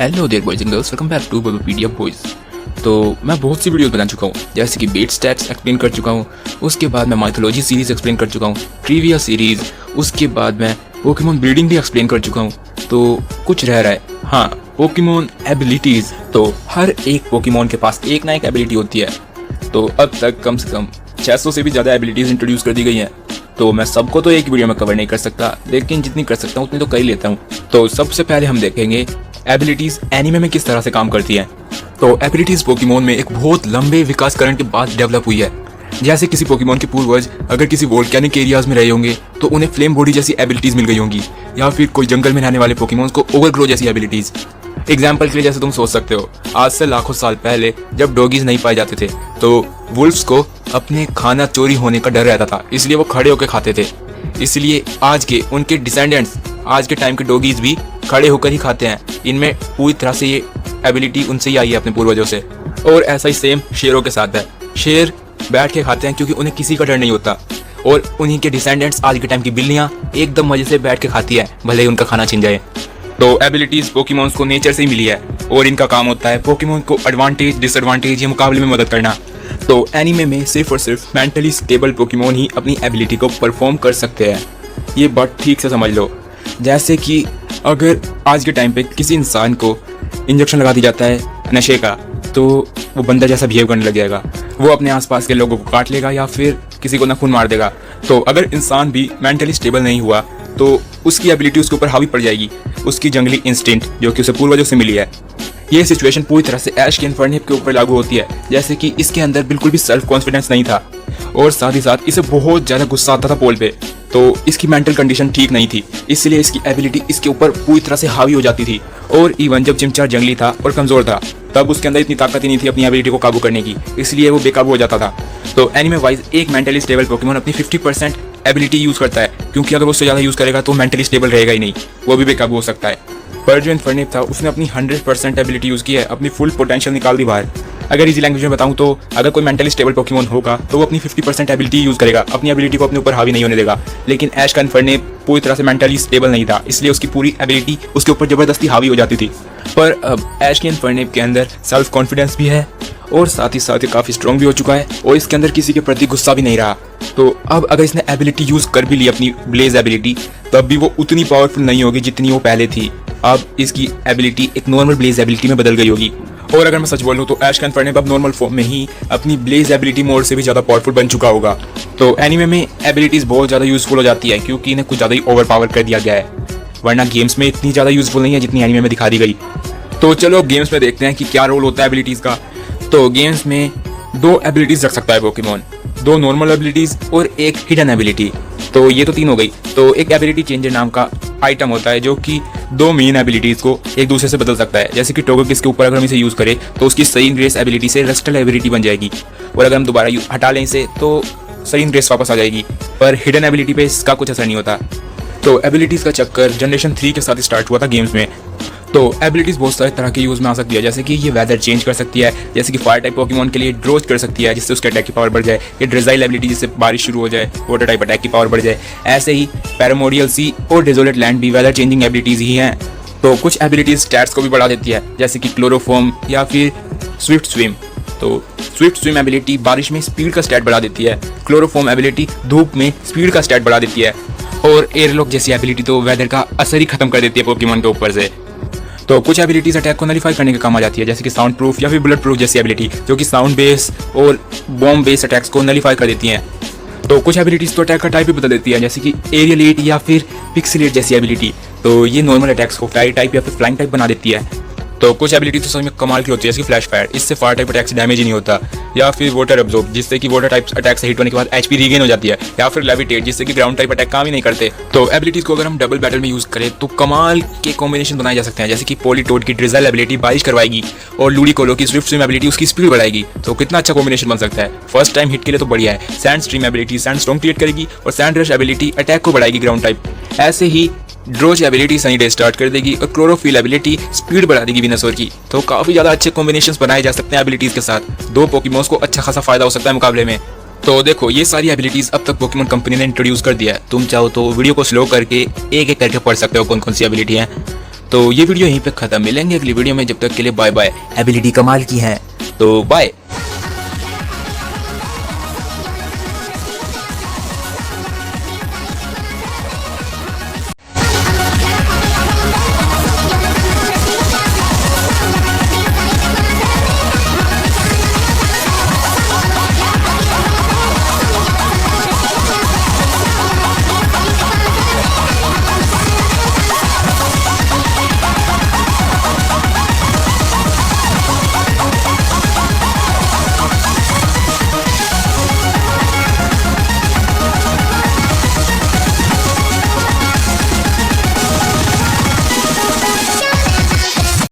Hello there boys and girls, welcome back to Pedia Boys. तो मैं बहुत सी videos बना चुका हूँ, जैसे कि बेट स्टैट्स एक्सप्लेन कर चुका हूँ, उसके बाद मैं माइथोलॉजी सीरीज एक्सप्लेन कर चुका हूँ, ट्रिविया सीरीज, उसके बाद मैं पोकेमॉन ब्रीडिंग भी एक्सप्लेन कर चुका हूँ। तो कुछ रह रहा है, हाँ, पोकेमॉन एबिलिटीज़। तो हर एक पोकेमॉन के पास एक ना एक एबिलिटी होती है। तो अब तक कम से कम 600 से भी ज़्यादा एबिलिटीज़ इंट्रोड्यूस कर दी गई हैं। तो मैं सबको तो एक वीडियो में कवर नहीं कर सकता, लेकिन जितनी कर सकता हूँ उतनी तो कर ही लेता हूँ। तो सबसे पहले हम देखेंगे एबिलिटीज एनिमे में किस तरह से काम करती हैं। तो एबिलिटीज पोकेमॉन में एक बहुत लंबे विकासकरण के बाद डेवलप हुई है। जैसे किसी पोकेमॉन के पूर्वज अगर किसी वोल्केनिक एरियाज में रहे होंगे तो उन्हें फ्लेम बॉडी जैसी एबिलिटीज मिल गई होंगी, या फिर कोई जंगल में रहने वाले पोकेमॉन्स को ओवरग्रो जैसी एबिलिटीज। एग्जाम्पल के लिए जैसे तुम सोच सकते हो, आज से लाखों साल पहले जब डॉगीज नहीं पाए जाते थे तो वुल्फ्स को अपने खाना चोरी होने का डर रहता था, इसलिए वो खड़े होकर खाते थे। इसलिए आज के उनके डिसेंडेंट्स, आज के टाइम के डॉगीज भी खड़े होकर ही खाते हैं। इनमें पूरी तरह से ये एबिलिटी उनसे ही आई है, अपने पूर्वजों से। और ऐसा ही सेम शेरों के साथ है। शेर बैठ के खाते हैं क्योंकि उन्हें किसी का डर नहीं होता, और उन्हीं के डिसेंडेंट्स आज के टाइम की बिल्लियां एकदम मजे से बैठ के खाती है, भले ही उनका खाना छिन जाए। तो एबिलिटीज पोकेमॉन्स को नेचर से ही मिली है, और इनका काम होता है पोकेमॉन को एडवांटेज डिसएडवांटेज या मुकाबले में मदद करना। तो एनीमे में सिर्फ और सिर्फ मेंटली स्टेबल पोकेमॉन ही अपनी एबिलिटी को परफॉर्म कर सकते हैं। ये बात ठीक से समझ लो। जैसे कि अगर आज के टाइम पे किसी इंसान को इंजेक्शन लगा दिया जाता है नशे का, तो वो बंदा जैसा बिहेव करने लग जाएगा, वो अपने आसपास के लोगों को काट लेगा या फिर किसी को खून मार देगा। तो अगर इंसान भी मेंटली स्टेबल नहीं हुआ तो उसकी एबिलिटी उसके ऊपर हावी पड़ जाएगी, उसकी जंगली इंस्टिंक्ट जो कि उसे पूर्वजों से मिली है। ये सिचुएशन पूरी तरह से ऐश के इन्फर्नेप के ऊपर लागू होती है। जैसे कि इसके अंदर बिल्कुल भी सेल्फ कॉन्फिडेंस नहीं था, और साथ ही साथ इसे बहुत ज़्यादा गुस्सा आता था पोल पे। तो इसकी मेंटल कंडीशन ठीक नहीं थी, इसलिए इसकी एबिलिटी इसके ऊपर पूरी तरह से हावी हो जाती थी। और इवन जब चिमचार जंगली था और कमज़ोर था, तब उसके अंदर इतनी ताकत ही नहीं थी अपनी एबिलिटी को काबू करने की, इसलिए वो बेकाबू हो जाता था। तो एनिमे वाइज एक मेंटली स्टेबल पोकेमॉन अपनी 50% एबिलिटी यूज़ करता है, क्योंकि अगर वो उससे ज़्यादा यूज़ करेगा तो मेंटली स्टेबल रहेगा ही नहीं, वो भी बेकाबू हो सकता है। पर जो इन्फर्नेप था उसने अपनी 100% एबिलिटी यूज़ की है, अपनी फुल पोटेंशियल निकाल दी बाहर। अगर इजी लैंग्वेज में बताऊं तो अगर कोई मेंटली स्टेबल पोकेमॉन होगा तो वो अपनी 50% एबिलिटी यूज़ करेगा, अपनी एबिलिटी को अपने ऊपर हावी नहीं होने देगा। लेकिन ऐश का इन्फर्नेप पूरी तरह से मेंटली स्टेबल नहीं था, इसलिए उसकी पूरी एबिलिटी उसके ऊपर ज़बरदस्ती हावी हो जाती थी। पर अब ऐश के इन्फर्नेप के अंदर सेल्फ कॉन्फिडेंस भी है, और साथ ही साथ ये काफ़ी स्ट्रॉन्ग भी हो चुका है, और इसके अंदर किसी के प्रति गुस्सा भी नहीं रहा। तो अब अगर इसने एबिलिटी यूज़ कर भी ली अपनी ब्लेज एबिलिटी, तब भी वो उतनी पावरफुल नहीं होगी जितनी वो पहले थी। अब इसकी एबिलिटी एक नॉर्मल ब्लेज एबिलिटी में बदल गई होगी। और अगर मैं सच बोलूँ तो ऐश का इन्फर्नेप अब नॉर्मल फॉर्म में ही अपनी ब्लेज एबिलिटी मोड से भी ज़्यादा पावरफुल बन चुका होगा। तो एनीमे में एबिलिटीज़ बहुत ज़्यादा यूजफुल हो जाती है, क्योंकि इन्हें कुछ ज़्यादा ही ओवर पावर कर दिया गया है, वरना गेम्स में इतनी ज़्यादा यूजफुल नहीं है जितनी एनीमे में दिखा दी गई। तो चलो गेम्स में देखते हैं कि क्या रोल होता है एबिलिटीज़ का। तो गेम्स में 2 एबिलिटीज़ रख सकता है पोकेमॉन, 2 नॉर्मल एबिलिटीज़ और एक हिडन एबिलिटी। तो ये तो 3 हो गई। तो एक एबिलिटी चेंजर नाम का आइटम होता है जो कि 2 मेन एबिलिटीज़ को एक दूसरे से बदल सकता है। जैसे कि टोगेकिस के ऊपर अगर हम इसे यूज़ करें तो उसकी सरीन ग्रेस एबिलिटी से रस्टल एबिलिटी बन जाएगी, और अगर हम दोबारा हटा लें इसे तो सरीन ग्रेस वापस आ जाएगी। पर हिडन एबिलिटी पे इसका कुछ असर नहीं होता। तो एबिलिटीज़ का चक्कर जनरेशन 3 के साथ स्टार्ट हुआ था गेम्स में। तो एबिलिटीज़ बहुत सारे तरह के यूज़ में आ सकती है, जैसे कि ये वेदर चेंज कर सकती है, जैसे कि फायर टाइप पोकेमॉन के लिए ड्रोज कर सकती है जिससे उसके अटैक की पावर बढ़ जाए, या ड्रेजाइल एबिलिटी जिससे बारिश शुरू हो जाए, वाटर टाइप अटैक की पावर बढ़ जाए। ऐसे ही पैरामोडियल सी और डेजोलेट लैंड भी वेदर चेंजिंग एबिलिटीज़ ही हैं। तो कुछ एबिलिटीज़ स्टैट्स को भी बढ़ा देती है, जैसे कि क्लोरोफॉर्म या फिर स्विफ्ट स्विम। तो स्विफ्ट स्विम एबिलिटी बारिश में स्पीड का स्टैट बढ़ा देती है, क्लोरोफॉर्म एबिलिटी धूप में स्पीड का स्टैट बढ़ा देती है, और एयरलॉक जैसी एबिलिटी तो वेदर का असर ही खत्म कर देती है पोकेमॉन के ऊपर से। तो कुछ एबिलिटीज़ अटैक को नलीफाई करने के काम आ जाती है, जैसे कि साउंड प्रूफ या फिर बुलेट प्रूफ जैसी एबिलिटी, जो कि साउंड बेस और बॉम्ब बेस अटैक्स को नलीफाई कर देती हैं। तो कुछ एबिलिटीज़ तो अटैक का टाइप भी बदल देती है, जैसे कि एरियल या फिर पिक्सेलेट जैसी एबिलिटी। तो ये नॉर्मल अटैक्स को फ्लाई टाइप या फिर फ्लाइंग टाइप बना देती है। तो कुछ एबिलिटी तो सच में कमाल की होती है, जैसे कि फ्लैश फायर, इससे फायर टाइप अटैक से डैमेज ही नहीं होता, या फिर वाटर अब्जॉर्ब जिससे कि वाटर टाइप अटैक से हिट होने के बाद एचपी रीगेन हो जाती है, या फिर लेविटेट जिससे कि ग्राउंड टाइप अटैक काम ही नहीं करते। तो एबिलिटीज को अगर हम डबल बैटल में यूज करें तो कमाल के कॉम्बिनेशन बनाए जा सकते हैं, जैसे कि पॉलीटोड की ड्रिजल एबिलिटी बारिश करवाएगी, और लूडिकोलो की स्विफ्ट स्विम एबिलिटी उसकी स्पीड बढ़ाएगी। तो कितना अच्छा कॉम्बिनेशन बन सकता है। फर्स्ट टाइम हिट के लिए तो बढ़िया है। Sand stream ability sand storm create करेगी, और सैंड रश एबिलिटी अटैक को बढ़ाएगी ग्राउंड टाइप। ऐसे ही ड्रोज एबिलिटी सनी डे स्टार्ट कर देगी, और क्लोरोफिल एबिलिटी स्पीड बढ़ा देगी विनासोर की। तो काफी ज्यादा अच्छे कॉम्बिनेशंस बनाए जा सकते हैं एबिलिटीज के साथ। 2 पोकेमॉन्स को अच्छा खासा फायदा हो सकता है मुकाबले में। तो देखो ये सारी एबिलिटीज अब तक पोकेमॉन कंपनी ने इंट्रोड्यूस कर दिया है। तुम चाहो तो वीडियो को स्लो करके एक एक करके पढ़ सकते हो कौन कौन सी एबिलिटी है। तो ये वीडियो यहीं पे खत्म, मिलेंगे अगली वीडियो में, जब तक के लिए बाय बाय। एबिलिटी कमाल की है। तो बाय।